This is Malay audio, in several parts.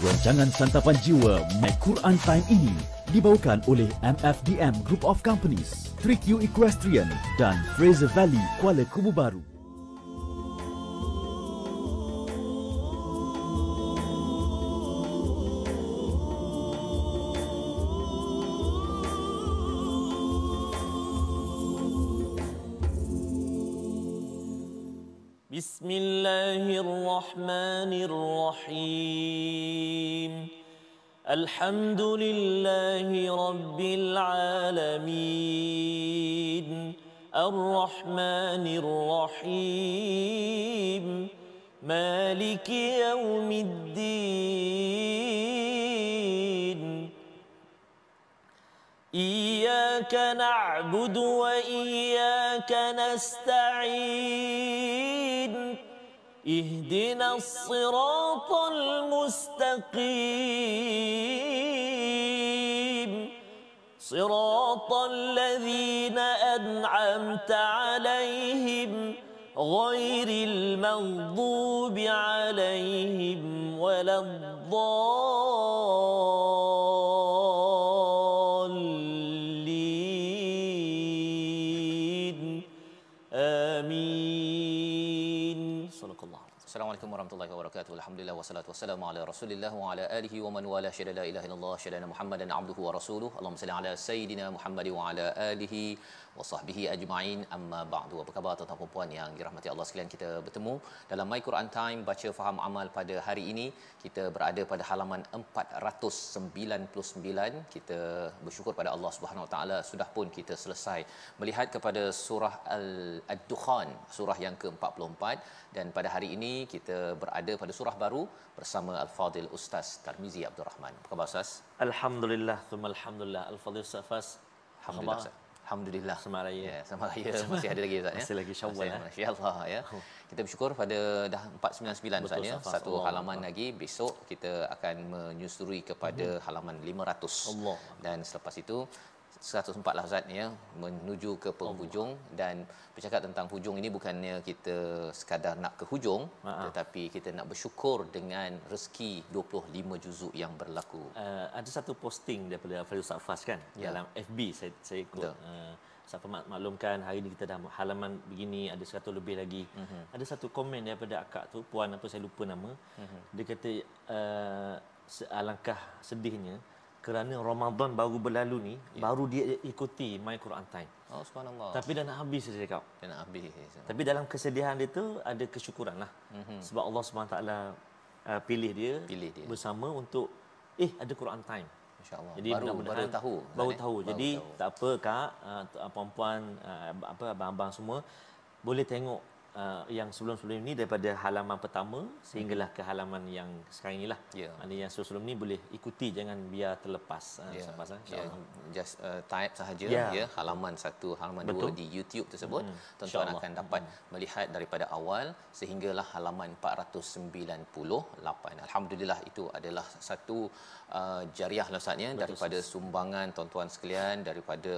Rancangan Santapan Jiwa My Quran Time ini dibawakan oleh MFDM Group of Companies, 3Q Equestrian dan Fraser Valley Kuala Kubu Baru. Bismillahirrahmanirrahim. Alhamdulillahi Rabbil Alamin. Ar-Rahmanir Rahim. Maliki Yawmiddin. Iyyaka na'budu wa iyyaka nasta'in. اهدنا الصراط المستقيم صراط الذين أنعمت عليهم غير المغضوب عليهم ولا الضالين آمين. Assalamualaikum warahmatullahi wabarakatuh. Alhamdulillah wassalatu wassalamu ala Rasulillah wa ala alihi wa man wala syada la ilaha illallah syada Muhammadan abduhu wa rasuluhu. Allahumma salli ala sayidina Muhammad wa ala alihi wa sahbihi ajma'in. Amma ba'du. Apa khabar tuan-tuan dan puan yang dirahmati Allah sekalian? Kita bertemu dalam My Quran Time baca faham amal pada hari ini. Kita berada pada halaman 499. Kita bersyukur pada Allah Subhanahu wa taala sudah pun kita selesai melihat kepada surah Ad-Dukhan, surah yang ke-44, dan pada hari ini kita berada pada surah baru bersama Al-Fadil Ustaz Tarmizi Abdul Rahman. Apa khabar Ustaz? Alhamdulillah, thumma alhamdulillah. Al-Fadil Ustaz. Alhamdulillah Ustaz. Alhamdulillah. Selamat Raya. Ya, selamat Raya. Masih ada lagi Ustaz ya. Masih lagi Syawal ya. Masya-Allah ya. Kita bersyukur pada dah 499 Ustaz ya. Satu halaman lagi, besok kita akan menyusuri kepada halaman 500. Allah. Dan selepas itu 104 lah Ustaz ya, menuju ke penghujung. Dan bercakap tentang hujung ini bukannya kita sekadar nak ke hujung, tetapi kita nak bersyukur dengan rezeki 25 juzuk yang berlaku. Ada satu posting daripada Fadil Ustaz Fas kan, dalam FB saya ikut. Saya maklumkan hari ini kita dah halaman begini, ada 100 lebih lagi. Ada satu komen daripada akak tu, puan apa saya lupa nama. Dia kata alangkah sedihnya kerana Ramadan baru berlalu ni, baru dia ikuti My Quran Time. Oh subhanallah. Tapi dah nak habis saya cakap. Dah nak habis. Tapi dalam kesedihan dia tu ada kesyukuran lah. Sebab Allah SWT pilih dia bersama untuk ada Quran Time. Masya-Allah. Jadi baru tahu. Baru tahu. Jadi tak apa kak, puan-puan, abang-abang semua boleh tengok yang sebelum-sebelum ini daripada halaman pertama sehinggalah ke halaman yang sekarang inilah. Ada yang sebelum ni boleh ikuti, jangan biar terlepas. InsyaAllah. Just type sahaja halaman 1, halaman 2 di YouTube tersebut. Tuan-tuan akan dapat melihat daripada awal sehinggalah halaman 498. Alhamdulillah, itu adalah satu jariah lasatnya daripada sumbangan tuan-tuan sekalian, daripada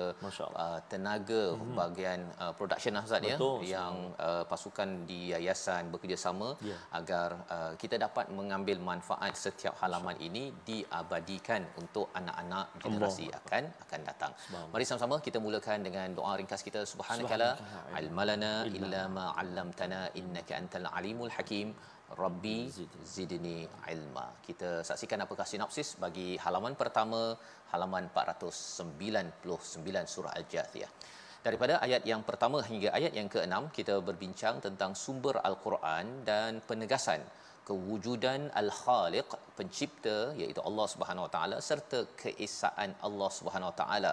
tenaga bahagian production Ustaz ya, yang pasukan di yayasan bekerjasama agar kita dapat mengambil manfaat setiap halaman ini diabadikan untuk anak-anak generasi akan datang. Mari sama-sama kita mulakan dengan doa ringkas kita. Subhanakala ilmalana illa ma 'allamtana innaka antal alimul hakim. Rabbi zidni ilma. Kita saksikan apakah sinopsis bagi halaman pertama, halaman 499 surah Al-Jathiyah. Daripada ayat yang pertama hingga ayat yang ke-6 kita berbincang tentang sumber Al-Quran dan penegasan kewujudan Al-Khaliq, pencipta, iaitu Allah Subhanahu Wa Taala, serta keesaan Allah Subhanahu Wa Taala.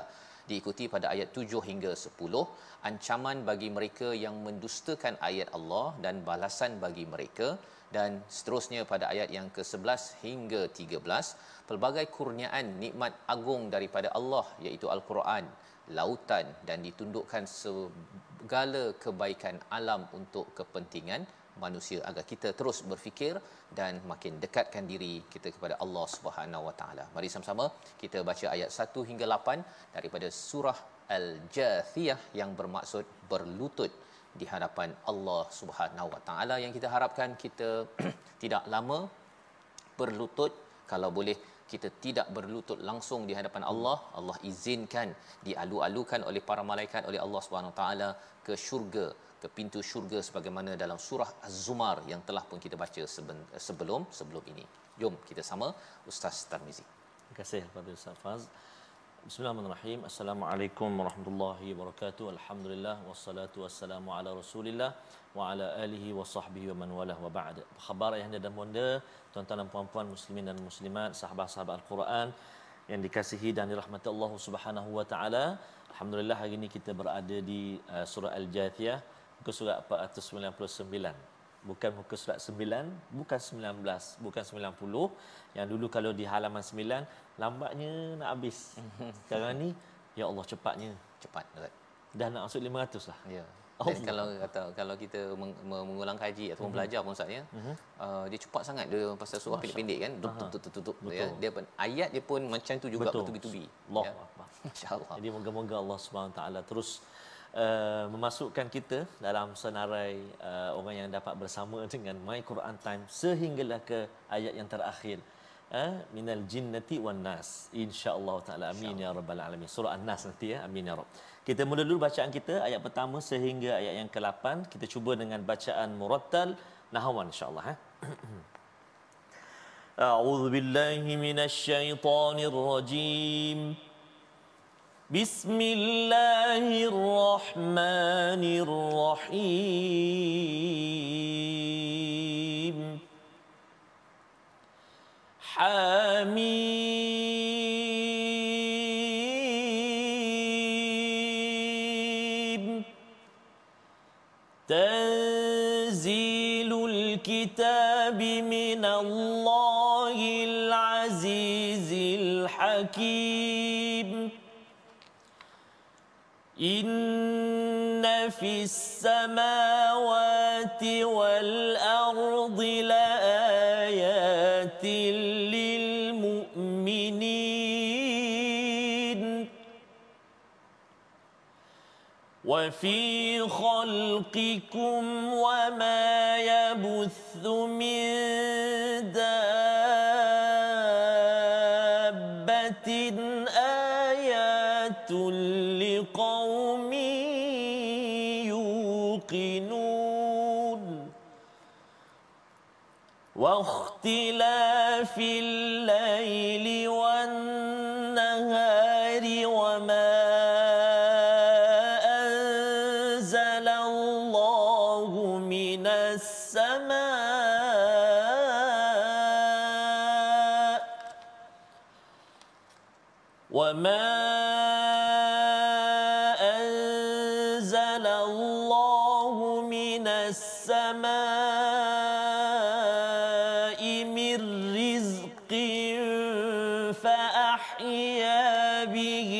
Diikuti pada ayat 7 hingga 10 ancaman bagi mereka yang mendustakan ayat Allah dan balasan bagi mereka, dan seterusnya pada ayat yang ke-11 hingga 13 pelbagai kurniaan nikmat agung daripada Allah, iaitu Al-Quran, lautan, dan ditundukkan segala kebaikan alam untuk kepentingan manusia agar kita terus berfikir dan makin dekatkan diri kita kepada Allah Subhanahu Wa Taala. Mari sama-sama kita baca ayat 1 hingga 8 daripada surah Al-Jathiyah yang bermaksud berlutut di hadapan Allah Subhanahu Wa Taala, yang kita harapkan kita tidak lama berlutut kalau boleh kita tidak berlutut langsung di hadapan Allah, Allah izinkan dialu-alukan oleh para malaikat oleh Allah Subhanahu taala ke syurga, ke pintu syurga sebagaimana dalam surah Az-Zumar yang telah pun kita baca sebelum ini. Jom kita sama Ustaz Tarmizi. Terima kasih kepada Ustaz Faz. Bismillahirrahmanirrahim. Assalamualaikum warahmatullahi wabarakatuh. Alhamdulillah wassalatu wassalamu ala Rasulillah wa ala alihi wa sahbihi wa man walah wa ba'd. Apa khabar ayahanda dan bonda, tuan-tuan dan puan-puan muslimin dan muslimat, sahabat-sahabat Al-Quran yang dikasihi dan dirahmati Allah Subhanahu wa taala. Alhamdulillah hari ini kita berada di surah Al-Jathiyah, muka surat 499. Bukan muka surat 9, bukan 19, bukan 90. Yang dulu kalau di halaman 9 lambatnya nak habis. Sekarang ni ya Allah cepatnya. Cepat Ustaz. Dah nak masuk 500 lah. Ya. Dan kalau kita mengulang kaji ataupun belajar pun Ustaz ya, dia cepat sangat dia pasal surah pendek-pendek kan, tutup ya. Dia ayat dia pun macam tu juga bertubi-tubi. Allah ya. Masya-Allah. Jadi moga-moga Allah Subhanahu taala terus memasukkan kita dalam senarai orang yang dapat bersama dengan My Quran Time sehinggalah ke ayat yang terakhir, minal jinnati wan nas, insya-Allah taala, amin ya rabbal alamin. Surah An-Nas nanti ya, amin ya rabb. Kita mula dulu bacaan kita ayat pertama sehingga ayat yang ke-8. Kita cuba dengan bacaan murattal nahwan insya-Allah. A'udzu billahi minasy syaithanir rajim. Bismillahirrahmanirrahim. Hamim. Tanzilul kitabi minallahil azizil hakim. Inna fis samawati wal ardi laayatin lil mu'minin wa fi khalqikum wa ma yabuthu min dabbatin ayatul لقوم يوقنون واختلاف الليل والنهار وما أنزل الله من السماء وما السماء من رزق فأحيا به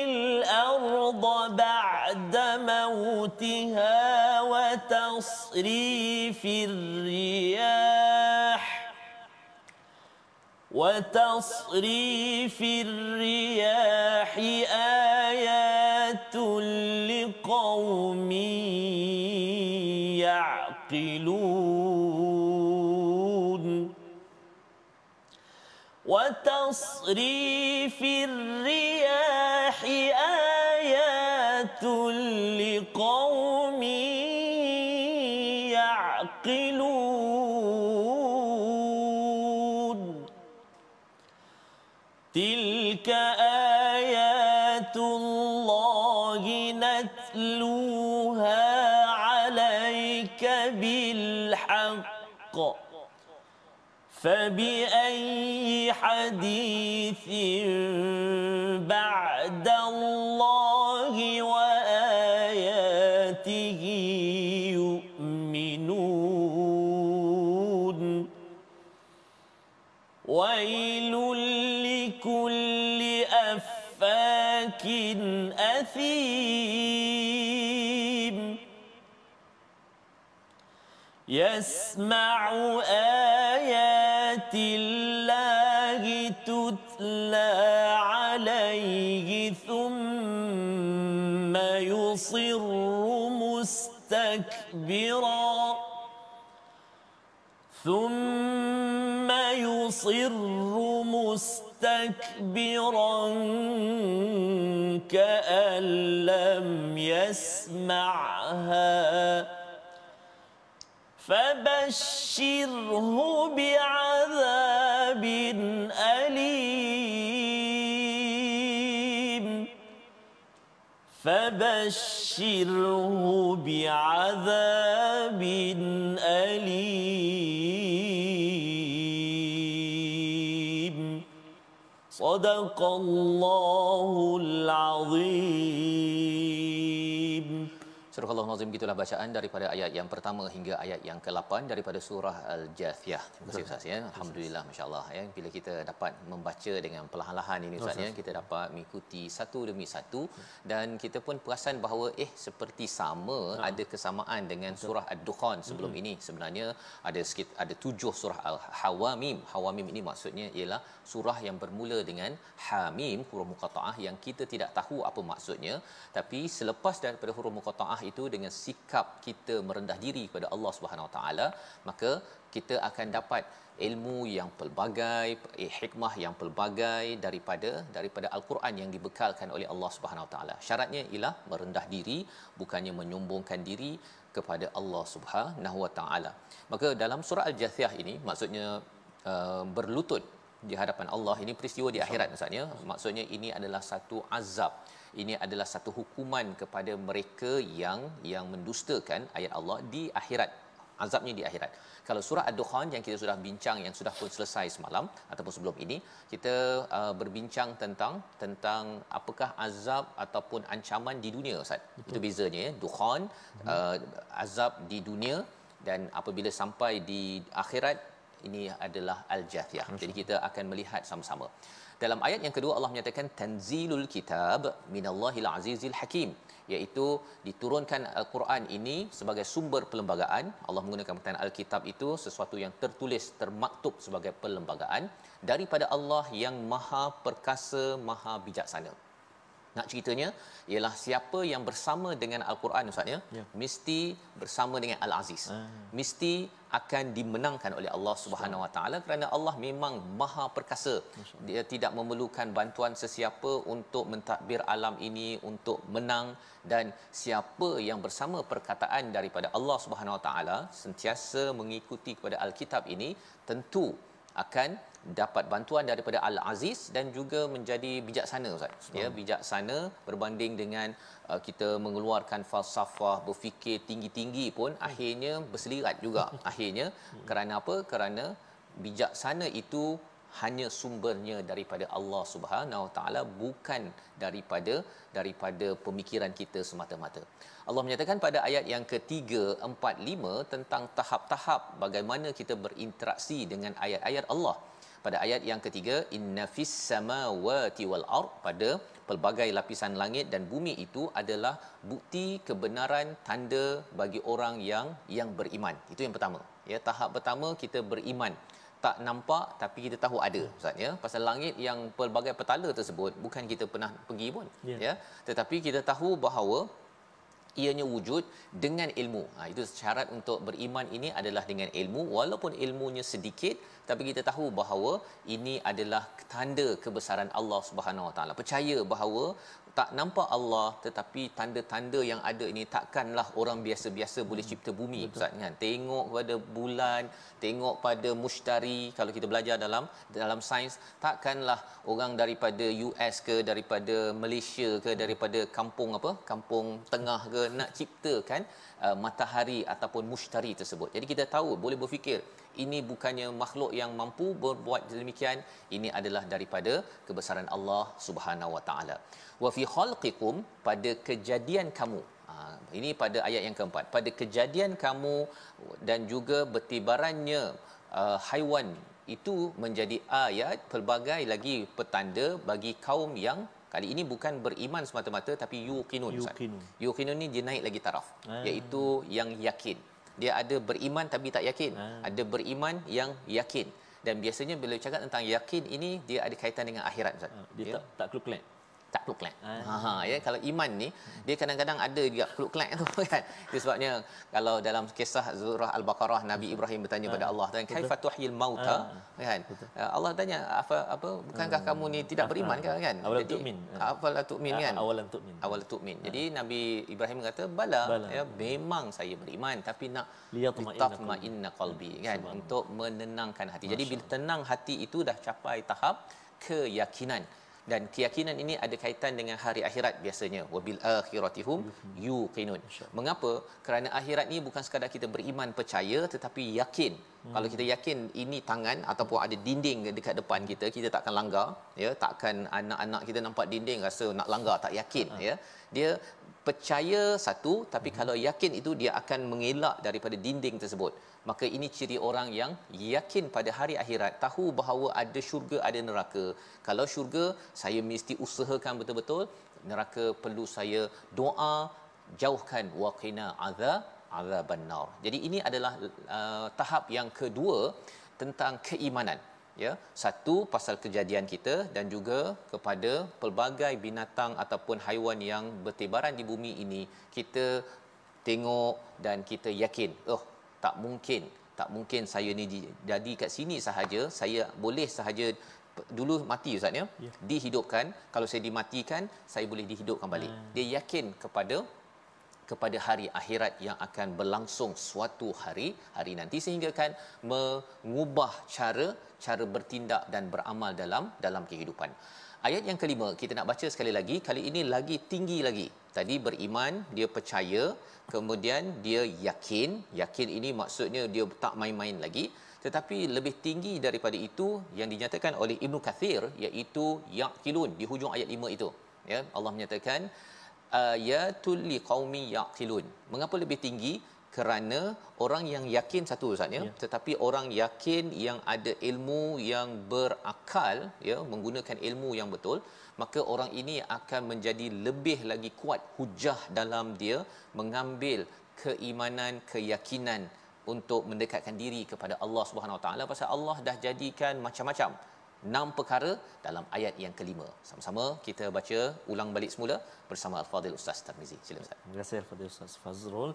الأرض بعد موتها وتصريف الرياح آيات لقوم يعقلون وتصريف الرياح آيات لقوم يعقلون تلك آيات الله نتلوها عليك بالحق فبأي حديث بعد الله وآياته يؤمنون ويل لكل أفاك أثيم يسمع آيات الله تتلى عليه ثم يصر مستكبرا مستكبرا ثم يصر مستكبرا كأن لم يسمعها فبشره بعذاب أليم فبشره بعذاب أليم صدق الله العظيم. Surah Al-Nazim, gitulah bacaan daripada ayat yang pertama hingga ayat yang ke-8 daripada surah Al-Jathiyah. Terima kasih Ustaz ya. Alhamdulillah, masya-Allah ya. Bila kita dapat membaca dengan perlahan-lahan ini Ustaz ya, kita dapat mengikuti satu demi satu dan kita pun perasan bahawa seperti sama ada kesamaan dengan surah Ad-Dukhan sebelum ini. Sebenarnya ada 7 surah Al-Hawamim. Hawamim ini maksudnya ialah surah yang bermula dengan Hamim, huruf muqattaah yang kita tidak tahu apa maksudnya, tapi selepas daripada huruf muqattaah itu dengan sikap kita merendah diri kepada Allah Subhanahu Wa Taala, maka kita akan dapat ilmu yang pelbagai, hikmah yang pelbagai daripada al-Quran yang dibekalkan oleh Allah Subhanahu Wa Taala. Syaratnya ialah merendah diri, bukannya menyombongkan diri kepada Allah Subhanahu Wa Taala. Maka dalam surah Al-Jathiyah ini maksudnya berlutut di hadapan Allah, ini peristiwa di akhirat maksudnya. Maksudnya ini adalah satu azab. Ini adalah satu hukuman kepada mereka yang mendustakan ayat Allah di akhirat. Azabnya di akhirat. Kalau surah Ad-Dukhan yang kita sudah bincang, yang sudah pun selesai semalam ataupun sebelum ini, kita berbincang tentang apakah azab ataupun ancaman di dunia Ustaz. Itu bezanya ya. Dukhan azab di dunia, dan apabila sampai di akhirat ini adalah Al-Jathiyah. Jadi kita akan melihat sama-sama. Dalam ayat yang kedua Allah menyatakan tanzilul kitab minallahil azizil hakim, iaitu diturunkan al-Quran ini sebagai sumber perlembagaan. Allah menggunakan perkataan al-kitab itu sesuatu yang tertulis, termaktub sebagai perlembagaan daripada Allah yang Maha Perkasa, Maha Bijaksana. Nak ceritanya ialah siapa yang bersama dengan al-Quran Ustaz ya, mesti bersama dengan Al-Aziz. Mesti akan dimenangkan oleh Allah Subhanahu Wa Taala, kerana Allah memang Maha Perkasa. Dia tidak memerlukan bantuan sesiapa untuk mentadbir alam ini untuk menang, dan siapa yang bersama perkataan daripada Allah Subhanahu Wa Taala sentiasa mengikuti kepada al-kitab ini tentu akan dapat bantuan daripada Al-Aziz dan juga menjadi bijaksana Ustaz. Ya, bijaksana berbanding dengan kita mengeluarkan falsafah, berfikir tinggi-tinggi pun akhirnya berselirat juga. Akhirnya kerana apa? Kerana bijaksana itu hanya sumbernya daripada Allah Subhanahu Wa Taala, bukan daripada pemikiran kita semata-mata. Allah menyatakan pada ayat yang ketiga, 4, 5 tentang tahap-tahap bagaimana kita berinteraksi dengan ayat-ayat Allah. Pada ayat yang ketiga, inna fis samawati wal ard, pada pelbagai lapisan langit dan bumi itu adalah bukti kebenaran, tanda bagi orang yang beriman. Itu yang pertama. Ya, tahap pertama kita beriman. Tak nampak tapi kita tahu ada Ustaz ya. Pasal langit yang pelbagai petala tersebut bukan kita pernah pergi pun ya. Tetapi kita tahu bahawa ianya wujud dengan ilmu. Itu syarat untuk beriman ini adalah dengan ilmu, walaupun ilmunya sedikit, tapi kita tahu bahawa ini adalah tanda kebesaran Allah Subhanahu Wa Taala. Percaya bahawa tak nampak Allah, tetapi tanda-tanda yang ada ini takkanlah orang biasa-biasa boleh cipta bumi Ustaz kan. Tengok pada bulan, tengok pada mushtari, kalau kita belajar dalam sains, takkanlah orang daripada US ke, daripada Malaysia ke, daripada kampung tengah ke nak ciptakan matahari ataupun mushtari tersebut. Jadi kita tahu, boleh berfikir ini bukannya makhluk yang mampu berbuat demikian, ini adalah daripada kebesaran Allah Subhanahu Wa Taala. Wa fi khalqikum, pada kejadian kamu. Ini pada ayat yang keempat. Pada kejadian kamu dan juga bertibarannya haiwan itu menjadi ayat, pelbagai lagi petanda bagi kaum yang kali ini bukan beriman semata-mata tapi yuqinun. Yuqinun ni dia naik lagi taraf, iaitu yang yakin. Dia ada beriman tapi tak yakin, ada beriman yang yakin. Dan biasanya bila cakap tentang yakin ini, dia ada kaitan dengan akhirat Ustaz. Dia tak kalkulat. tak kluk-klak. Ya, kalau iman ni dia kadang-kadang ada juga kluk-klak tu kan. Itu sebabnya kalau dalam kisah surah Al-Baqarah Nabi Ibrahim bertanya pada Allah dan kaifa tuhyil mauta kan. Allah tanya apa bukankah kamu ni tidak beriman kan? Awalan tu'min. Awalan tu'min kan? Awalan tu'min. Jadi Nabi Ibrahim kata bala. Ya, memang saya beriman tapi nak litatma'inna qalbi kan, untuk menenangkan hati. Jadi bila tenang hati itu dah capai tahap keyakinan, dan keyakinan ini ada kaitan dengan hari akhirat biasanya. Wabil akhiratihum yuqinun. Mengapa? Kerana akhirat ni bukan sekadar kita beriman percaya tetapi yakin. Kalau kita yakin ini tangan ataupun ada dinding dekat depan kita, kita takkan langgar, ya, takkan anak-anak kita nampak dinding rasa nak langgar, tak yakin, ya. Dia percaya satu, tapi kalau yakin itu dia akan mengelak daripada dinding tersebut. Maka ini ciri orang yang yakin pada hari akhirat, tahu bahawa ada syurga, ada neraka. Kalau syurga saya mesti usahakan betul-betul, neraka perlu saya doa jauhkan, waqina azaban nar. Jadi ini adalah tahap yang kedua tentang keimanan, ya. Satu, pasal kejadian kita, dan juga kepada pelbagai binatang ataupun haiwan yang bertebaran di bumi ini, kita tengok dan kita yakin, tak mungkin saya ni jadi kat sini sahaja, saya boleh sahaja dulu mati Ustaz, ya, dihidupkan. Kalau saya dimatikan, saya boleh dihidupkan balik. Dia yakin kepada hari akhirat yang akan berlangsung suatu hari nanti, sehingga kan mengubah cara bertindak dan beramal dalam kehidupan. Ayat yang kelima kita nak baca sekali lagi, kali ini lagi tinggi lagi. Tadi beriman, dia percaya, kemudian dia yakin. Yakin ini maksudnya dia tak main-main lagi, tetapi lebih tinggi daripada itu yang dinyatakan oleh Ibnu Kathir, iaitu yaqilun di hujung ayat 5 itu, ya. Allah menyatakan ayatul liqaumi yaqilun. Mengapa lebih tinggi? Kerana orang yang yakin satu Ustaz, ya, tetapi orang yakin yang ada ilmu yang berakal, ya, menggunakan ilmu yang betul, maka orang ini akan menjadi lebih lagi kuat hujah dalam dia mengambil keimanan, keyakinan untuk mendekatkan diri kepada Allah Subhanahu Wa Taala, pasal Allah dah jadikan macam-macam 6 perkara dalam ayat yang kelima. Sama-sama kita baca ulang balik semula bersama Al-Fadhil Ustaz Tarmizi. Sila Ustaz. Terima kasih Al-Fadhil Ustaz Fazrul.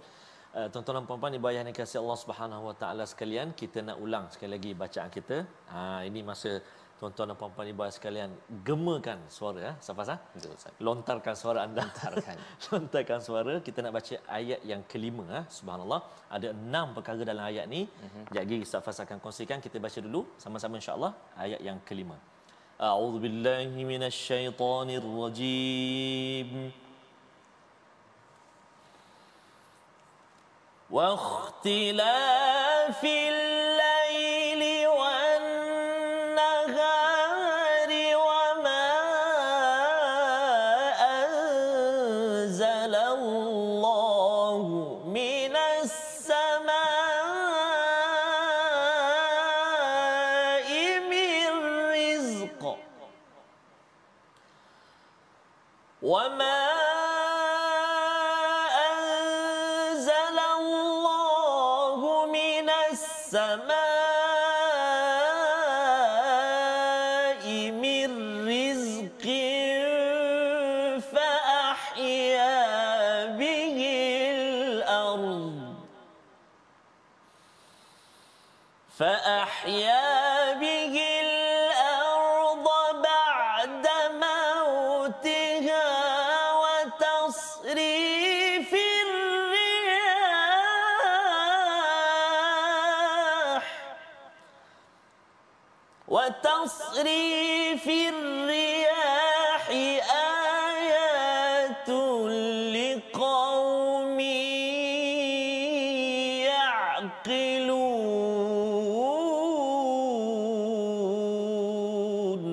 Tuan-tuan dan puan-puan ibu ayah yang dikasihi Allah Subhanahu Wa Taala sekalian, kita nak ulang sekali lagi bacaan kita. Ini masa tuan-tuan dan puan-puan ibu ayah sekalian gemakan suara, Safas, Betul Ustaz. Lontarkan suara anda. Lontarkan suara. Kita nak baca ayat yang kelima. Subhanallah, ada 6 perkara dalam ayat ni. Sekejap lagi Safas akan kongsikan. Kita baca dulu sama-sama insya-Allah ayat yang kelima. A'udzubillahi minasyaitonirrajim. واختلاف الليل والنهار وما أنزل الله من السماء من رزق وما السماء من رزق فأحيا به الأرض بعد موتها وتصريف الرياح آيات لقوم يعقلون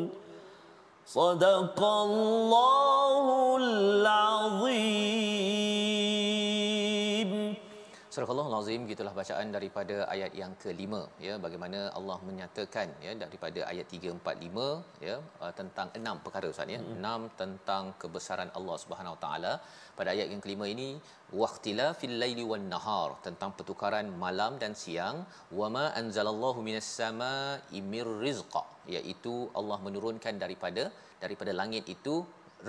صدق الله العظيم. Surah Al-Azim, gitulah bacaan daripada ayat yang kelima, ya, bagaimana Allah menyatakan, ya, daripada ayat 3, 4, 5, ya, tentang 6 perkara Ustaz, ya. 6 tentang kebesaran Allah Subhanahu Wa Taala. Pada ayat yang kelima ini, waqtilafil laili wan nahar, tentang pertukaran malam dan siang, wama anzalallahu minas samaa'i mir rizqa, iaitu Allah menurunkan daripada langit itu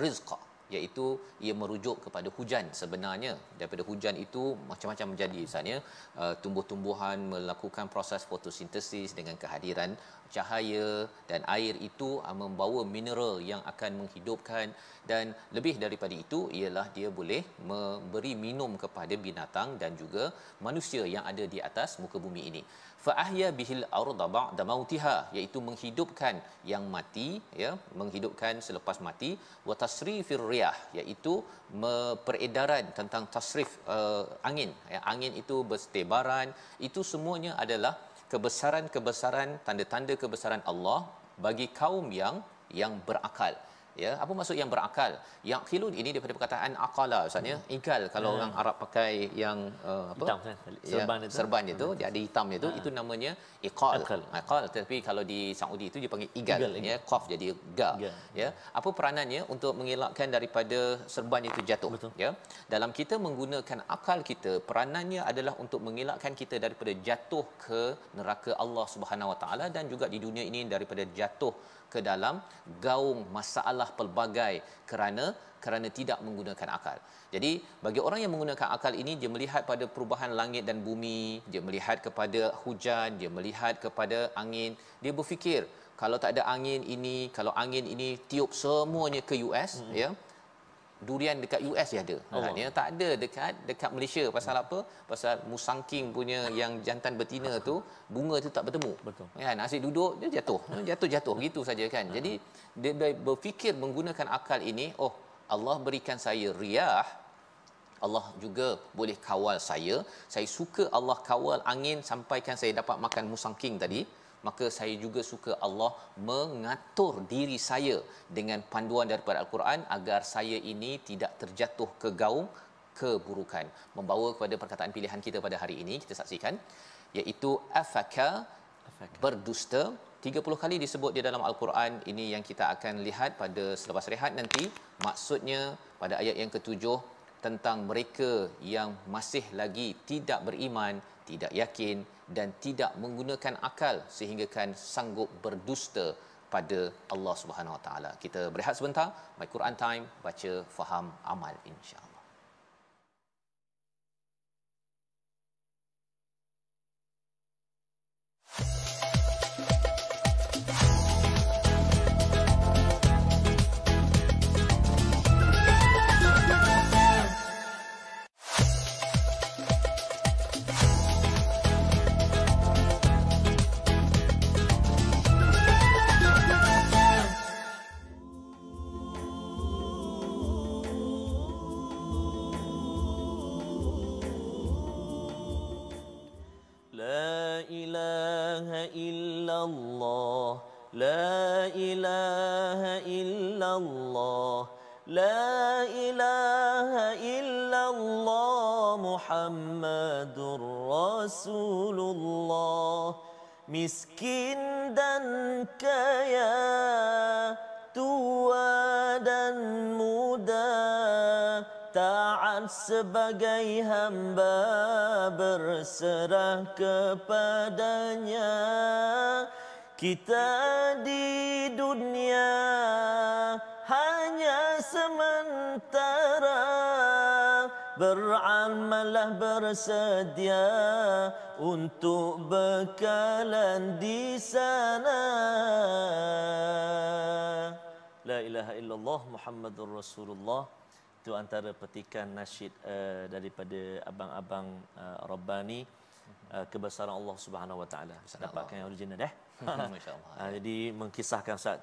rizqa, iaitu ia merujuk kepada hujan. Sebenarnya daripada hujan itu macam-macam menjadi, misalnya tumbuh-tumbuhan melakukan proses fotosintesis dengan kehadiran cahaya, dan air itu membawa mineral yang akan menghidupkan, dan lebih daripada itu ialah dia boleh memberi minum kepada binatang dan juga manusia yang ada di atas muka bumi ini. Fa ahya bihil arda ba'da mautiha, iaitu menghidupkan yang mati, ya, menghidupkan selepas mati. Wa tasrifir riyah, iaitu peredaran tentang tasrif angin, ya, angin itu bertebaran. Itu semuanya adalah kebesaran-kebesaran, tanda-tanda kebesaran Allah bagi kaum yang berakal. Ya, apa maksud yang berakal? Yang khilun ini daripada perkataan aqala, maksudnya igal. Kalau orang Arab pakai yang hitam, kan? Serban itu dia ada hitamnya itu namanya iqal. Iqal. Tapi kalau di Saudi itu dia panggil igal, ya, qaf jadi ga. Ya, apa peranannya untuk mengelakkan daripada serban itu jatuh? Betul. Ya, dalam kita menggunakan akal kita, peranannya adalah untuk mengelakkan kita daripada jatuh ke neraka Allah Subhanahu Wa Taala, dan juga di dunia ini daripada jatuh ke dalam gaung masalah pelbagai kerana tidak menggunakan akal. Jadi bagi orang yang menggunakan akal ini, dia melihat pada perubahan langit dan bumi, dia melihat kepada hujan, dia melihat kepada angin, dia berfikir kalau tak ada angin ini, kalau angin ini tiup semuanya ke US, ya, durian dekat US dia ada. Maknanya tak ada dekat Malaysia. Pasal apa? Pasal musangking punya yang jantan betina tu, bunga tu tak bertemu. Betul. Kan, asyik duduk dia jatuh gitu saja kan. Jadi dia berfikir menggunakan akal ini, oh, Allah berikan saya riyah, Allah juga boleh kawal saya suka Allah kawal angin sampaikan saya dapat makan musangking tadi, maka saya juga suka Allah mengatur diri saya dengan panduan daripada Al-Quran agar saya ini tidak terjatuh ke gaung keburukan. Membawa kepada perkataan pilihan kita pada hari ini, kita saksikan, iaitu afaka, berdusta. 30 kali disebut di dalam Al-Quran. Ini yang kita akan lihat pada selepas rehat nanti. Maksudnya pada ayat yang ke-7 tentang mereka yang masih lagi tidak beriman, tidak yakin dan tidak menggunakan akal sehingga kan sanggup berdusta pada Allah Subhanahu Wa Taala. Kita berehat sebentar. My Quran Time, baca, faham, amal, insya-Allah. La ilaha illallah, la ilaha illallah, Muhammadur Rasulullah. Miskin dan kaya, tua dan muda, taat sebagai hamba, berserah kepadanya. Kita di dunia hanya sementara, beramallah bersedia untuk bekalan di sana. La ilaha illallah Muhammadur Rasulullah. Itu antara petikan nasyid daripada abang-abang Rabbani, kebesaran Allah Subhanahu Wa Taala. Dapatkan yang original Masya-Allah. Jadi mengisahkan Ustaz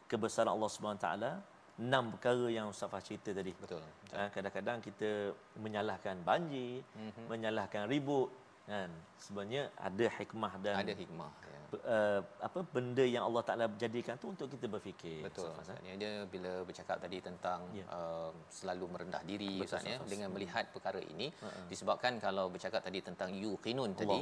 kebesaran Allah Subhanahu Wa Taala, 6 perkara yang Ustaz Fah cerita tadi. Betul. Kadang-kadang kita menyalahkan banjir, menyalahkan ribut, kan. Sebenarnya ada hikmah dan ada hikmah, ya. Benda yang Allah Taala jadikan tu untuk kita berfikir. Betul. Maksudnya dia bila bercakap tadi tentang selalu merendah diri, maksudnya dengan melihat perkara ini, disebabkan kalau bercakap tadi tentang yuqinun tadi,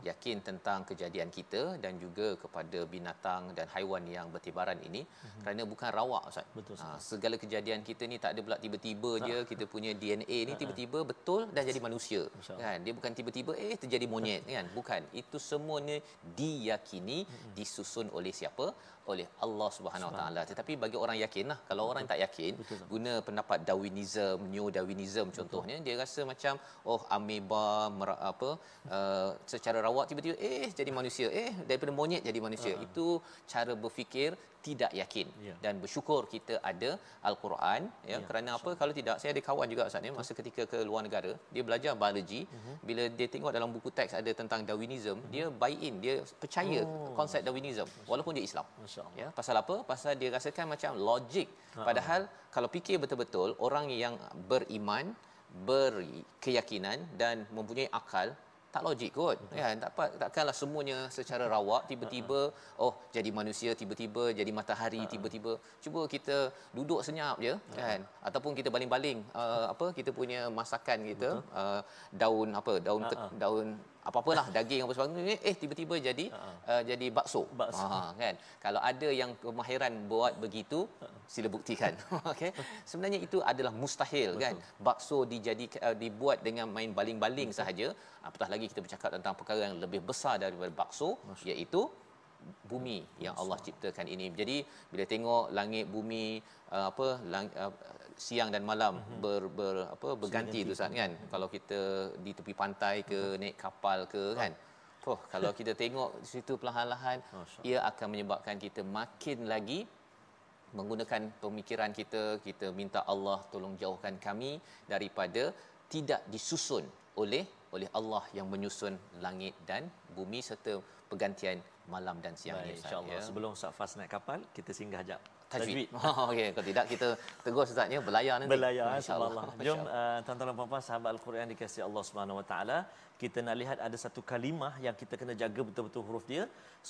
yakin tentang kejadian kita dan juga kepada binatang dan haiwan yang bertibaran ini, kerana bukan rawak, Ustaz. Betul, segala kejadian kita ni tak ada pula tiba-tiba je kita punya DNA ni tiba-tiba betul dan jadi manusia, kan. Dia bukan tiba-tiba tiba-tiba terjadi monyet kan. Bukan, itu semuanya diyakini disusun oleh siapa? Oleh Allah Subhanahu Wa Taala. Tetapi bagi orang yakinlah, kalau orang tak yakin, guna pendapat Darwinism, Neo Darwinism contohnya, dia rasa macam amoeba secara rawak tiba-tiba jadi manusia, daripada monyet jadi manusia. Itu cara berfikir tidak yakin. Dan bersyukur kita ada Al-Quran kerana apa? Kalau tidak, saya ada kawan juga Ustaz masa ketika ke luar negara, dia belajar biologi, bila dia tengok dalam buku teks ada tentang Darwinism, dia buy in, dia percaya konsep Darwinism walaupun dia Islam. Pasal apa? Pasal dia rasakan macam logik. Padahal kalau fikir betul-betul, orang yang beriman, berkeyakinan dan mempunyai akal, tak logik kot kan. Takkanlah semuanya secara rawak tiba-tiba jadi manusia, tiba-tiba jadi matahari, tiba-tiba. Cuba kita duduk senyap je kan, ataupun kita baling-baling kita punya masakan kita, daun apa-apalah, daging apa sebagainya, tiba-tiba jadi bakso. Kan. Kalau ada yang kemahiran buat begitu, sila buktikan. Okey. Sebenarnya itu adalah mustahil. Betul. Kan. Bakso dibuat dengan main baling-baling sahaja. Apatah lagi kita bercakap tentang perkara yang lebih besar daripada bakso, iaitu bumi yang Allah ciptakan ini. Jadi bila tengok langit bumi siang dan malam berganti tu Ustaz kan. Kalau kita di tepi pantai ke naik kapal ke kan. Kalau kita tengok di situ perlahan-lahan, ia akan menyebabkan kita makin lagi menggunakan pemikiran kita minta Allah tolong jauhkan kami daripada tidak disusun oleh Allah yang menyusun langit dan bumi serta pergantian malam dan siang ini. InsyaAllah. Sebelum Ustaz Fas naik kapal, kita singgah jap tajwid. Okey, kalau tidak kita tegur Ustaznya belayar nanti. Belayar, insya-Allah. Jom tuan-tuan dan puan-puan sahabat Al-Quran dikasihi Allah Subhanahu Wa Taala, kita nak lihat ada satu kalimah yang kita kena jaga betul-betul huruf dia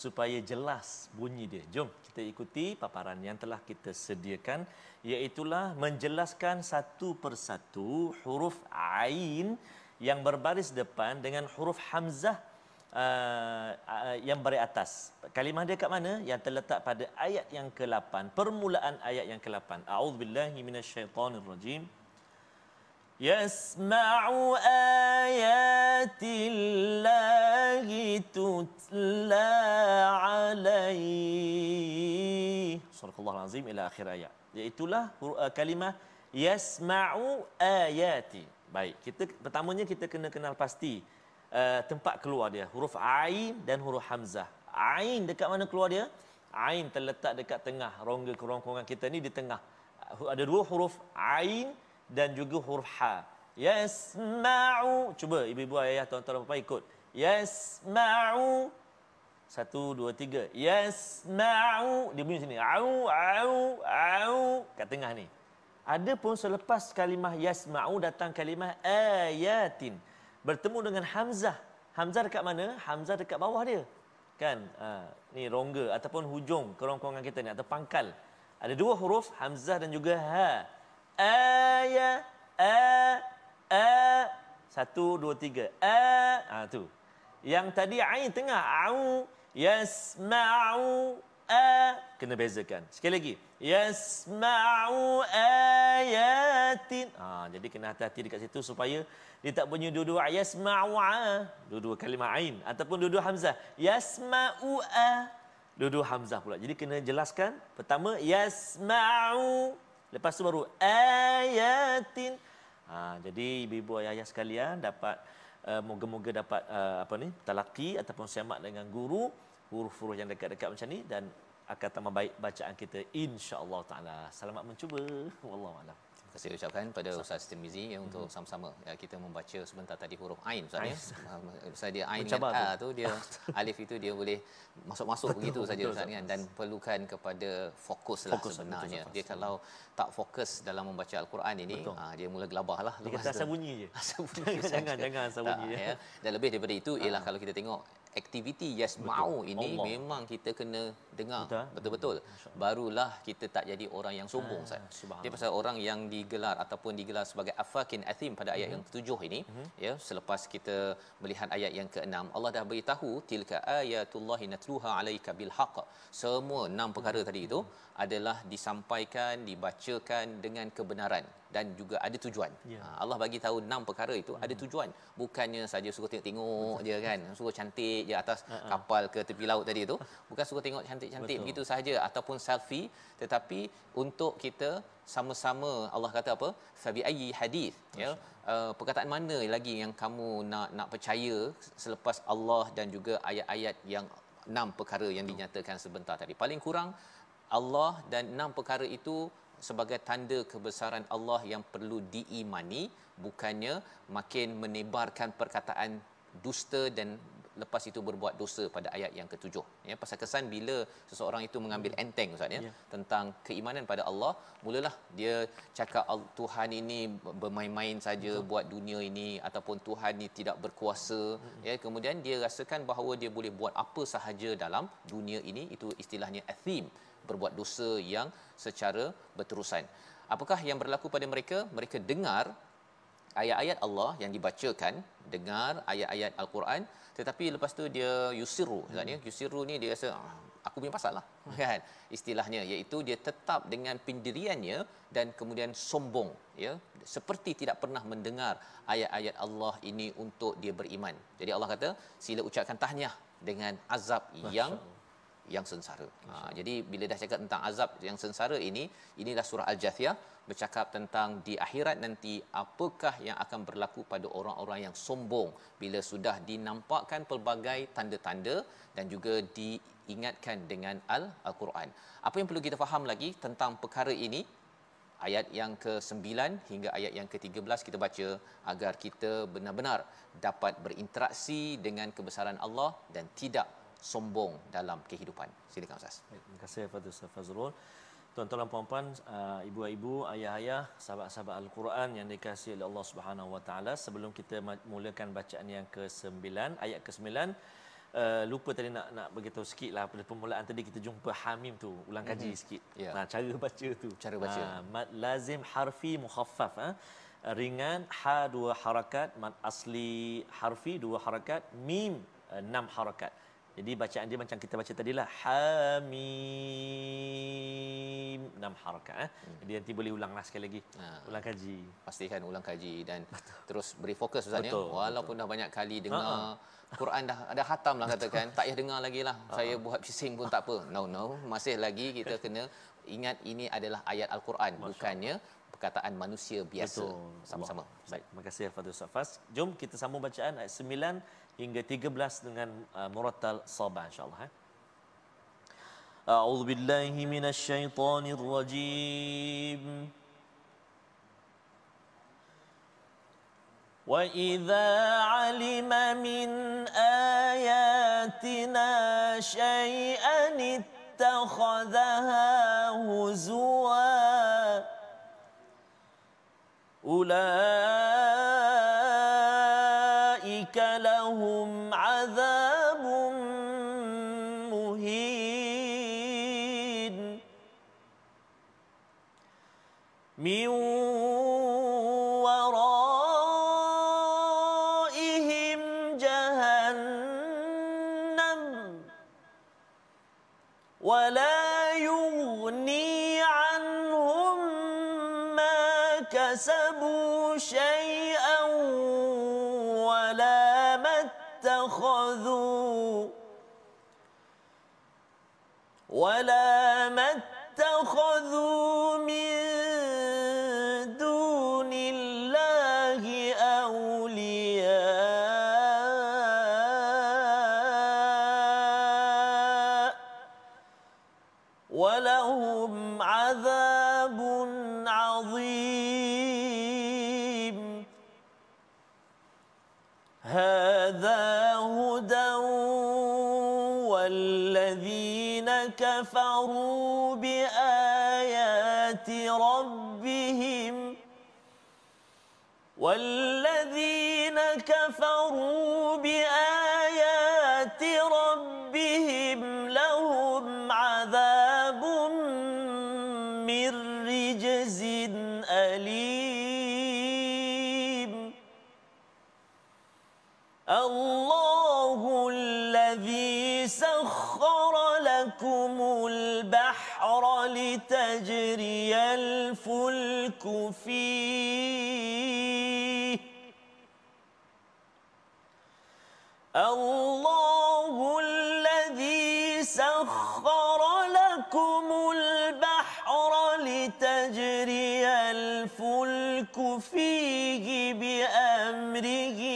supaya jelas bunyi dia. Jom kita ikuti paparan yang telah kita sediakan, iaitulah menjelaskan satu persatu huruf ain yang berbaris depan dengan huruf hamzah yang baris atas. Kalimah dia kat mana? Yang terletak pada ayat yang ke-8, permulaan ayat yang ke-8. A'udzubillahi minasyaitonirrajim. Yasma'u ayatillahi tutla alaihi. Surahul Azim ila akhir ayat. Iaitulah kalimah yasma'u ayati. Baik, pertamanya kita kena kenal pasti tempat keluar dia, huruf ain dan huruf hamzah. Ain dekat mana keluar dia? Ain terletak dekat tengah, rongga kerongkongan kita ni di tengah. Ada dua huruf ain dan juga huruf ha. Yasma'u. Cuba ibu-ibu ayah tuan-tuan dan puan ikut. Yasma'u. 1 2 3. Yasma'u. Dia bunyi sini. Au au au kat tengah ni. Adapun selepas kalimah yasma'u datang kalimah ayatin. Bertemu dengan hamzah. Hamzah dekat mana? Hamzah dekat bawah dia. Kan? Ni rongga ataupun hujung kerongkongan kita ni atau pangkal. Ada dua huruf hamzah dan juga ha. Aya a 1 2 3. Tu. Yang tadi ain tengah au yasma'u kena bezakan. Sekali lagi. Yasma'u ayatin. Jadi kena hati-hati dekat situ supaya dia tak bunyi dua-dua yasma'u dua-dua kalimah ain ataupun dua-dua hamzah. Yasma'u dua-dua hamzah pula. Jadi kena jelaskan. Pertama yasma'u, lepas tu baru ayatin. Jadi ibu-ibu ayah sekalian dapat moga-moga dapat talaqi ataupun semak dengan guru huruf-huruf yang dekat-dekat macam ni dan akan tambah baik bacaan kita insya-Allah taala. Selamat mencuba. Wallahu a'lam. Terima kasih ucapkan pada Ustaz Tirmizi untuk sama-sama kita membaca sebentar tadi huruf ain Ustaz ya. Ustaz dia ain dengan a tu dia alif itu dia boleh masuk-masuk begitu saja Ustaz kan, dan perlukan kepada fokuslah sebenarnya. Dia kalau tak fokus dalam membaca al-Quran ini dia mula gelabahlah lepas tu. Asal bunyi je. Asal bunyi. Jangan asal bunyi ya. Dan lebih daripada itu ialah kalau kita tengok aktiviti yasma'u ini Allah. memang kita kena dengar betul-betul. Barulah kita tak jadi orang yang sombong, Ustaz. Dia pasal orang yang digelar ataupun digelar sebagai afakin athim pada ayat yang ke-7 ini, ya, selepas kita melihat ayat yang ke-6, Allah dah beritahu tilka ayatullahi natluha alaika bil haqq. Semua 6 perkara tadi itu adalah disampaikan, dibacakan dengan kebenaran dan juga ada tujuan. Allah bagi tahu 6 perkara itu ada tujuan. Bukannya saja suruh tengok-tengok je kan, suruh cantik je atas kapal ke tepi laut tadi tu. Bukan suruh tengok cantik-cantik begitu sahaja ataupun selfie, tetapi untuk kita sama-sama, Allah kata apa? Fabi ayyi hadis, ya. Perkataan mana lagi yang kamu nak percaya selepas Allah dan juga ayat-ayat yang 6 perkara yang dinyatakan sebentar tadi. Paling kurang Allah dan 6 perkara itu sebagai tanda kebesaran Allah yang perlu diimani, bukannya makin menebarkan perkataan dusta dan lepas itu berbuat dosa pada ayat yang ke-7. Ya, pasal kesan bila seseorang itu mengambil enteng, Ustaz, ya, tentang keimanan pada Allah, mulalah dia cakap Tuhan ini bermain-main saja buat dunia ini, ataupun Tuhan ini tidak berkuasa, ya, kemudian dia rasakan bahawa dia boleh buat apa sahaja dalam dunia ini. Itu istilahnya athim, berbuat dosa yang secara berterusan. Apakah yang berlaku pada mereka? Mereka dengar ayat-ayat Allah yang dibacakan, dengar ayat-ayat Al-Quran, tetapi lepas tu dia yusiru, maksudnya yusiru ni dia rasa aku punya pasal lah, kan, istilahnya, iaitu dia tetap dengan pendiriannya dan kemudian sombong, ya, seperti tidak pernah mendengar ayat-ayat Allah ini untuk dia beriman. Jadi Allah kata sila ucapkan tahniah dengan azab yang sengsara. Jadi bila dah cakap tentang azab yang sengsara ini, inilah surah Al-Jathiyah bercakap tentang di akhirat nanti apakah yang akan berlaku pada orang-orang yang sombong bila sudah dinampakkan pelbagai tanda-tanda dan juga diingatkan dengan Al-Quran. Apa yang perlu kita faham lagi tentang perkara ini? Ayat yang ke-9 hingga ayat yang ke-13 kita baca agar kita benar-benar dapat berinteraksi dengan kebesaran Allah dan tidak sombong dalam kehidupan. Silakan Ustaz. Terima kasih kepada Ustaz Fazrul. Tuan-tuan dan puan-puan, ibu-ibu, ayah-ayah, sahabat-sahabat Al-Quran yang dikasihi oleh Allah Subhanahu Wa Taala, sebelum kita mulakan bacaan yang ke-9, ayat ke-9, lupa tadi nak beritahu sikitlah pada permulaan tadi kita jumpa Hamim tu, ulang kaji sikit. Cara baca tu. Cara baca. Mad lazim harfi mukhaffaf, ringan, ha 2 harakat, mad asli harfi 2 harakat, mim 6 harakat. Jadi bacaan dia macam kita baca tadilah, Hamim 6 harakat. Jadi nanti boleh ulanglah sekali lagi. Ulang kaji. Pastikan ulang kaji dan terus beri fokus, Ustaz, ya. Walaupun dah banyak kali dengar Quran dah hatam lah katakan, tak payah dengar lagi lah. Saya buat bising pun tak apa. No, masih lagi kita kena ingat ini adalah ayat Al-Quran, bukannya perkataan manusia biasa. Sama-sama. Baik, terima kasih kepada Ustaz Faz. Jom kita sambung bacaan ayat 9 hingga 13 dengan murattal sabah insya-Allah. A'udzu billahi minasyaitonir rajim. Wa idza 'alima min ayatina syai'an ittakhadhaha huzwa. Ulaika lahum 'adzabun muhin min waraihim jahannam wa la yughni 'anhum ma kasabu shay'an wa la mattakhadhu min dunillahi awliya wa lahum 'adzabun 'adzim. Hadza hudan والذين كفروا بآيات ربهم والذين كفروا بآيات Allahu alladhi sakhkhara lakumul bahra litajriyal fulku fihi. Allahu alladhi sakhkhara lakumul bahra litajriyal fulku fihi bi amrihi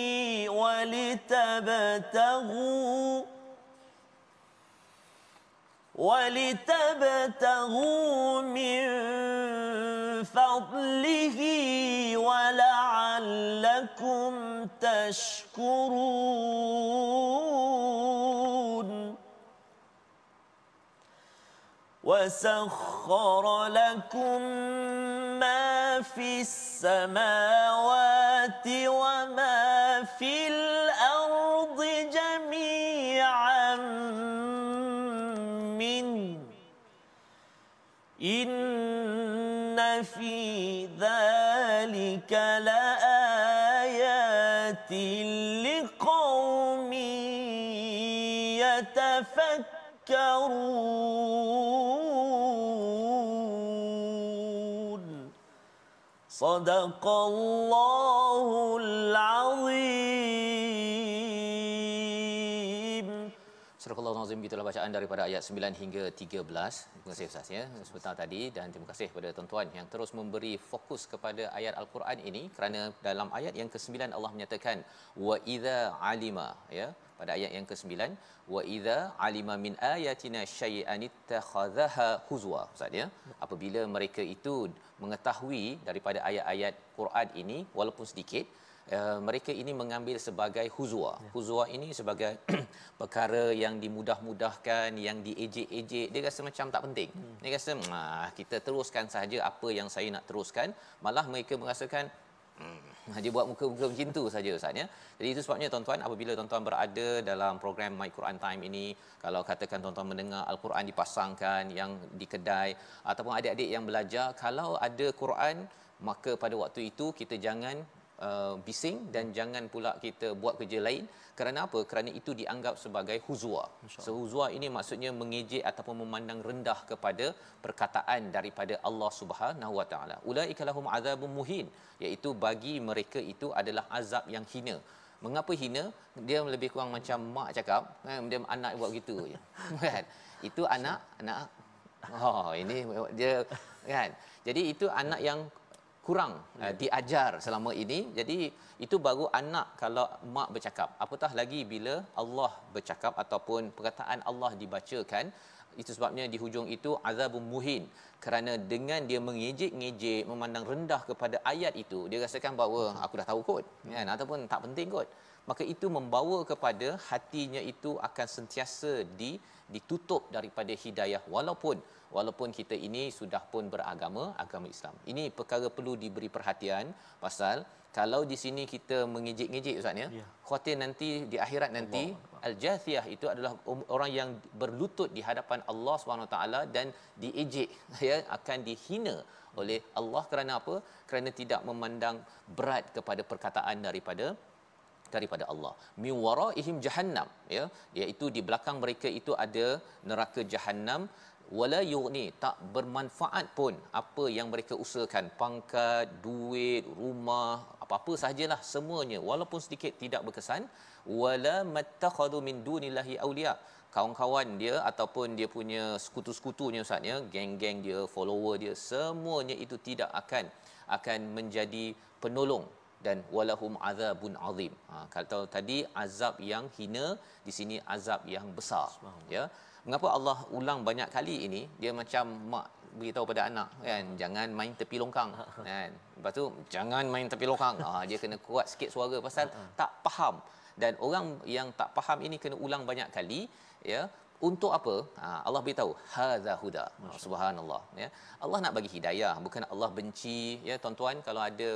وَلِتَبْتَغُوا مِنْ فَضْلِهِ وَلَعَلَّكُمْ تَشْكُرُونَ وَسَخَّرَ لَكُم مَّا فِي السَّمَاوَاتِ وَمَا فِي الْأَرْضِ جَمِيعًا مِّنْهُ إِنَّ فِي ذَلِكَ لَآيَاتٍ لِقَوْمٍ يَتَفَكَّرُونَ صدق الله العظيم. Surah Al-Nazim, gitulah bacaan daripada ayat 9 hingga 13. Terima kasih Ustaz ya sebentar tadi, dan terima kasih kepada tuan-tuan yang terus memberi fokus kepada ayat Al-Quran ini, kerana dalam ayat yang ke-9 Allah menyatakan wa idza alima, ya, pada ayat yang ke-9, wa idza alima min ayatina syai'an ittakhadhaha huzwa. Ustaz ya, apabila mereka itu mengetahui daripada ayat-ayat Quran ini walaupun sedikit, mereka ini mengambil sebagai huzwa. Huzwa ini sebagai perkara yang dimudah-mudahkan, yang diejek-ejek. Dia rasa macam tak penting. Dia rasa kita teruskan sahaja apa yang saya nak teruskan. Malah mereka merasakan hanya buat muka-muka macam tu saja Ustaz ya. Jadi itu sebabnya tuan-tuan, apabila tuan-tuan berada dalam program My Quran Time ini, kalau katakan tuan-tuan mendengar Al-Quran dipasangkan yang di kedai, ataupun adik-adik yang belajar, kalau ada Quran, maka pada waktu itu kita jangan bising dan jangan pula kita buat kerja lain. Kerana apa? Kerana itu dianggap sebagai huzwa. So huzwa ini maksudnya mengejek ataupun memandang rendah kepada perkataan daripada Allah Subhanahu Wa Taala. Ulaika lahum azabun muhin, iaitu bagi mereka itu adalah azab yang hina. Mengapa hina? Dia lebih kurang macam mak cakap, dia anak buat gitu je. Kan? Itu anak. Ini dia kan. Jadi itu anak yang kurang diajar selama ini. Jadi itu baru anak kalau mak bercakap, apatah lagi bila Allah bercakap ataupun perkataan Allah dibacakan. Itu sebabnya di hujung itu azabun muhin, kerana dengan dia mengejek-ngejek, memandang rendah kepada ayat itu, dia rasakan bahawa aku dah tahu kot kan, ataupun tak penting kot. Maka itu membawa kepada hatinya itu akan sentiasa ditutup daripada hidayah, walaupun kita ini sudah pun beragama Islam. Ini perkara perlu diberi perhatian, pasal kalau di sini kita mengejek-ngejek Ustaz ya, khawatir nanti di akhirat nanti al-jathiyah itu adalah orang yang berlutut di hadapan Allah SWT dan diejek, ya, akan dihina oleh Allah. Kerana apa? Kerana tidak memandang berat kepada perkataan daripada Allah. Min waraihim jahannam, ya, iaitu di belakang mereka itu ada neraka Jahannam. Wala yughni, tak bermanfaat pun apa yang mereka usahakan, pangkat, duit, rumah, apa-apa sahajalah, semuanya walaupun sedikit tidak berkesan. Wala mattakhadhu min dunillahi awliya, kawan-kawan dia ataupun dia punya sekutu-sekutunya Ustaz ya, geng-geng dia, follower dia, semuanya itu tidak akan menjadi penolong. Dan walahum azabun azim. Kalau tadi azab yang hina, di sini azab yang besar. Ya. Mengapa Allah ulang banyak kali ini? Dia macam mak beritahu pada anak kan, jangan main tepi longkang kan. Lepas tu jangan main tepi longkang. Dia kena kuat sikit suara pasal tak faham. Dan orang yang tak faham ini kena ulang banyak kali, ya. Untuk apa? Allah beritahu hadza huda. Subhanallah, ya. Allah nak bagi hidayah, bukan Allah benci, ya tuan-tuan. Kalau ada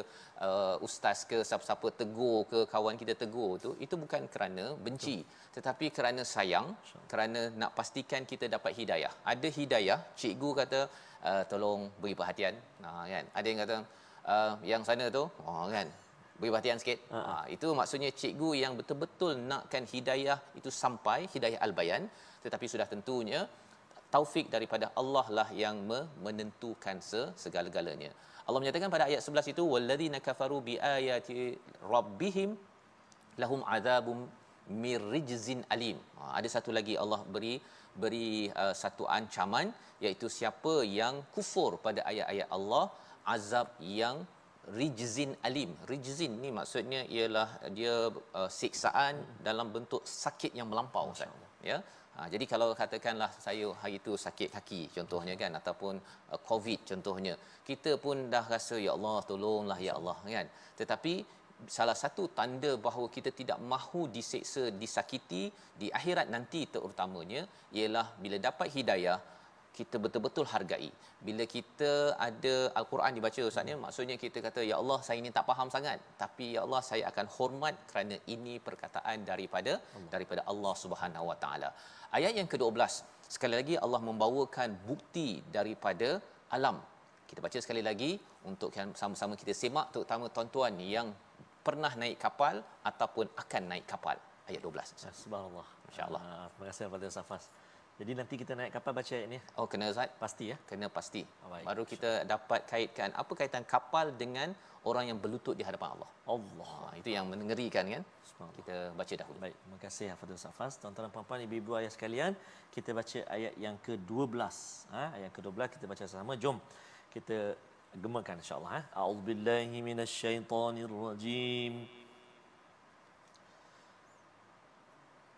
ustaz ke siapa-siapa tegur ke, kawan kita tegur tu, itu bukan kerana benci, tetapi kerana sayang, kerana nak pastikan kita dapat hidayah. Ada hidayah, cikgu kata tolong beri perhatian, kan. Ada yang kata yang sana tu kan beri perhatian sikit. Itu maksudnya cikgu yang betul-betul nakkan hidayah itu sampai, hidayah al-bayan, tetapi sudah tentunya taufik daripada Allah lah yang menentukan segala-galanya. Allah menyatakan pada ayat 11 itu, walladzina kafaru biayati rabbihim lahum adzabum mirrijzin alim. Ada satu lagi Allah beri satu ancaman, iaitu siapa yang kufur pada ayat-ayat Allah, azab yang rijzin alim. Rijzin ni maksudnya ialah dia siksaan dalam bentuk sakit yang melampau, Ustaz. Ya. Jadi kalau katakanlah saya hari itu sakit kaki contohnya kan, ataupun COVID contohnya, kita pun dah rasa ya Allah tolonglah ya Allah kan. Tetapi salah satu tanda bahawa kita tidak mahu diseksa, disakiti di akhirat nanti terutamanya ialah bila dapat hidayah, kita betul-betul hargai. Bila kita ada Al-Quran dibaca, Ustaz, maksudnya kita kata, ya Allah saya ini tak faham sangat, tapi ya Allah saya akan hormat kerana ini perkataan daripada Allah Subhanahu Wa Taala. Ayat yang ke-12, sekali lagi Allah membawakan bukti daripada alam. Kita baca sekali lagi untuk sama-sama kita semak, terutama tuan-tuan yang pernah naik kapal ataupun akan naik kapal. Ayat 12. Subhanallah. Masya-Allah. Terima kasih kepada Safas. Jadi nanti kita naik kapal baca ayat ni. Oh, kena Ustaz? Pasti ya? Kena pasti. Baik. Baru kita dapat kaitkan apa kaitan kapal dengan orang yang berlutut di hadapan Allah. Allah. Itu yang mengerikan kan? Kita baca dahulu. Baik, terima kasih Hafizul Safas. Tuan-tuan dan puan-puan, ibu-ibu ayah sekalian, kita baca ayat yang ke-12. Ayat ke-12 kita baca sama. Jom kita gemakan insya-Allah. A'udzubillahi minasyaitonirrajim.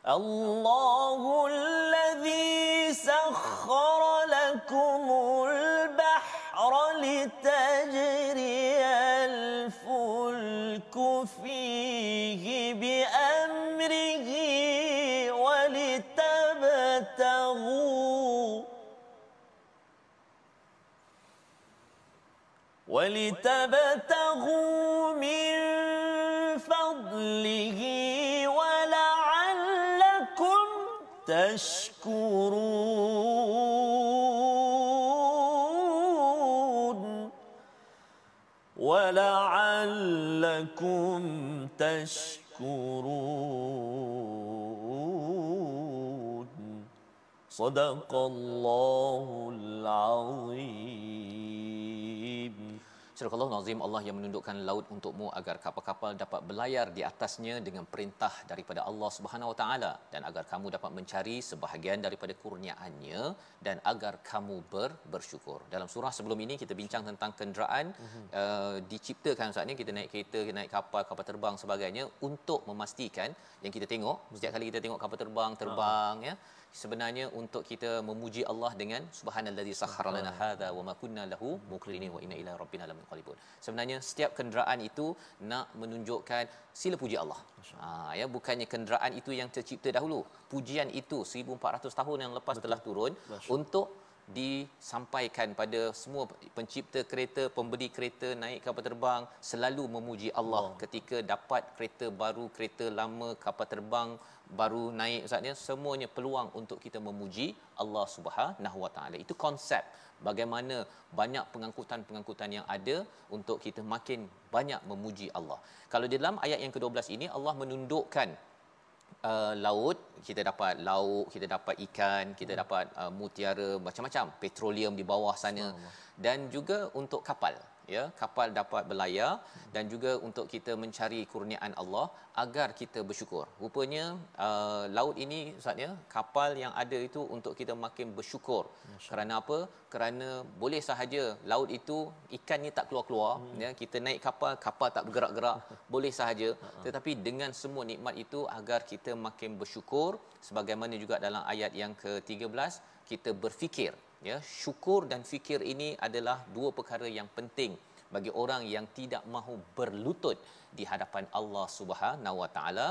Allahul ladzi sakhkhara lakumul bahra litajriyal fulku fihi biamrihi ولتبتغوا من فضله ولعلكم تشكرون ولعلكم تشكرون صدق الله العظيم. Surah Al-Nazim, Allah yang menundukkan laut untukmu agar kapal-kapal dapat berlayar di atasnya dengan perintah daripada Allah Subhanahu Wa Taala, dan agar kamu dapat mencari sebahagian daripada kurniaannya, dan agar kamu bersyukur. Dalam surah sebelum ini kita bincang tentang kenderaan diciptakan saat ini, kita naik kereta, kita naik kapal terbang sebagainya untuk memastikan yang kita tengok setiap kali kita tengok kapal terbang ya, sebenarnya untuk kita memuji Allah dengan subhanallazi sakhkhara lana hadza wa ma kunna lahu muqrinin wa inna ila rabbina lamunqalibun. Sebenarnya setiap kenderaan itu nak menunjukkan sila puji Allah. Ya, bukannya kenderaan itu yang tercipta dahulu. Pujian itu 1400 tahun yang lepas telah turun untuk disampaikan pada semua pencipta kereta, pembeli kereta, naik kapal terbang selalu memuji Allah ketika dapat kereta baru, kereta lama, kapal terbang baru naik saatnya, semuanya peluang untuk kita memuji Allah Subhanahu Wa Taala. Itu konsep bagaimana banyak pengangkutan-pengangkutan yang ada untuk kita makin banyak memuji Allah. Kalau di dalam ayat yang ke-12 ini Allah menundukkan laut, kita dapat lauk, kita dapat ikan, kita dapat mutiara, macam-macam petroleum di bawah sana, dan juga untuk kapal, ya, kapal dapat berlayar, dan juga untuk kita mencari kurniaan Allah agar kita bersyukur. Rupanya laut ini Ustaz, kapal yang ada itu untuk kita makin bersyukur. Kerana apa? Kerana boleh sahaja laut itu ikan ni tak keluar-keluar, ya, kita naik kapal tak bergerak-gerak, boleh sahaja. Tetapi dengan semua nikmat itu agar kita makin bersyukur, sebagaimana juga dalam ayat yang ke-13 kita berfikir, ya. Syukur dan fikir ini adalah dua perkara yang penting bagi orang yang tidak mahu berlutut di hadapan Allah Subhanahu Wa Taala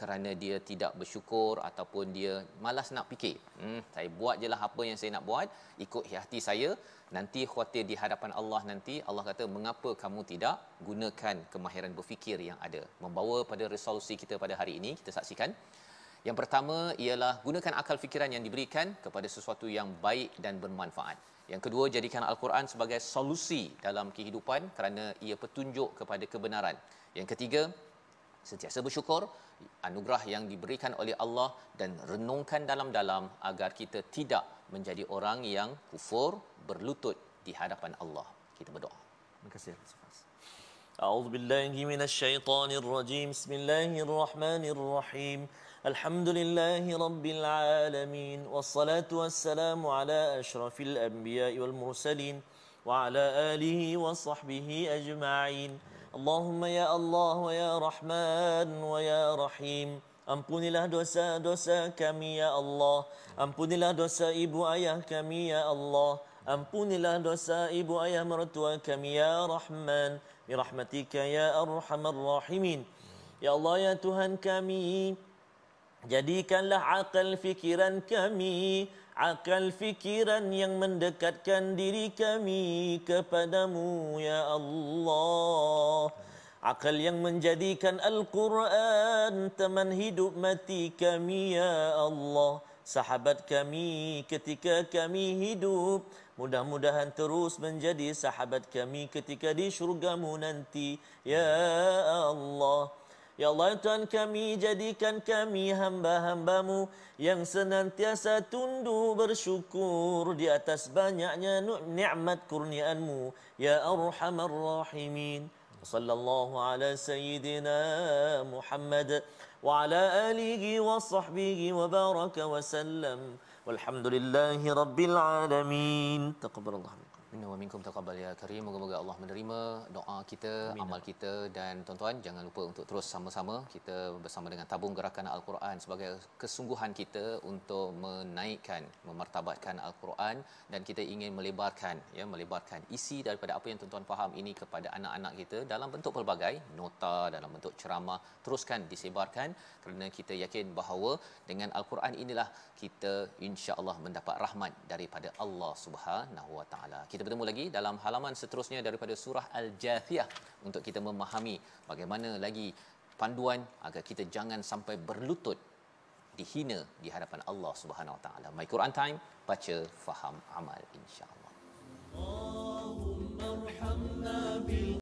kerana dia tidak bersyukur ataupun dia malas nak fikir. Saya buat jelah apa yang saya nak buat, ikut hati saya, nanti khawatir di hadapan Allah nanti Allah kata mengapa kamu tidak gunakan kemahiran berfikir yang ada. Membawa pada resolusi kita pada hari ini, kita saksikan Yang pertama ialah gunakan akal fikiran yang diberikan kepada sesuatu yang baik dan bermanfaat. Yang kedua, jadikan Al-Quran sebagai solusi dalam kehidupan kerana ia petunjuk kepada kebenaran. Yang ketiga, sentiasa bersyukur anugerah yang diberikan oleh Allah dan renungkan dalam-dalam agar kita tidak menjadi orang yang kufur, berlutut di hadapan Allah. Kita berdoa. Terima kasih. A'udzu billahi minasyaitonir rajim. Bismillahirrahmanirrahim. Alhamdulillahi rabbil alamin. Wassalatu wassalamu ala asyrafil anbiya'i wal mursalin wa ala alihi wa sahbihi ajma'in. Allahumma ya Allah wa ya Rahman wa ya Rahim. Ampunilah dosa-dosa kami ya Allah. Ampunilah dosa ibu ayah kami ya Allah. Ampunilah dosa ibu ayah mertua kami ya Rahman. Birahmatika ya Arhamar Rahimin. Ya Allah ya Tuhan kami, jadikanlah akal fikiran kami, akal fikiran yang mendekatkan diri kami kepadamu ya Allah. Akal yang menjadikan Al-Quran teman hidup mati kami ya Allah. Sahabat kami ketika kami hidup, mudah-mudahan terus menjadi sahabat kami ketika di syurgamu nanti ya Allah. Ya Allah Tuhan kami, jadikan kami hamba-hambamu yang senantiasa tunduk bersyukur di atas banyaknya nikmat kurniaanmu ya Arhamar Rahimin. Sallallahu ala sayyidina Muhammad wa ala alihi wa sahbihi wa baraka wa sallam. Walhamdulillahi rabbil alamin. Taqabbalallahu minkum. Minna wa minkum taqabbal ya karim. Moga-moga Allah menerima doa kita, amal kita, dan tuan-tuan jangan lupa untuk terus sama-sama kita bersama dengan tabung gerakan Al-Quran sebagai kesungguhan kita untuk menaikkan, memartabatkan Al-Quran, dan kita ingin melebarkan isi daripada apa yang tuan-tuan faham ini kepada anak-anak kita dalam bentuk pelbagai nota, dalam bentuk ceramah. Teruskan disebarkan kerana kita yakin bahawa dengan Al-Quran inilah kita insya-Allah mendapat rahmat daripada Allah Subhanahu wa taala. Kita bertemu lagi dalam halaman seterusnya daripada surah Al-Jathiyah untuk kita memahami bagaimana lagi panduan agar kita jangan sampai berlutut dihina di hadapan Allah Subhanahu wa taala. My Quran Time, baca, faham, amal, insya-Allah.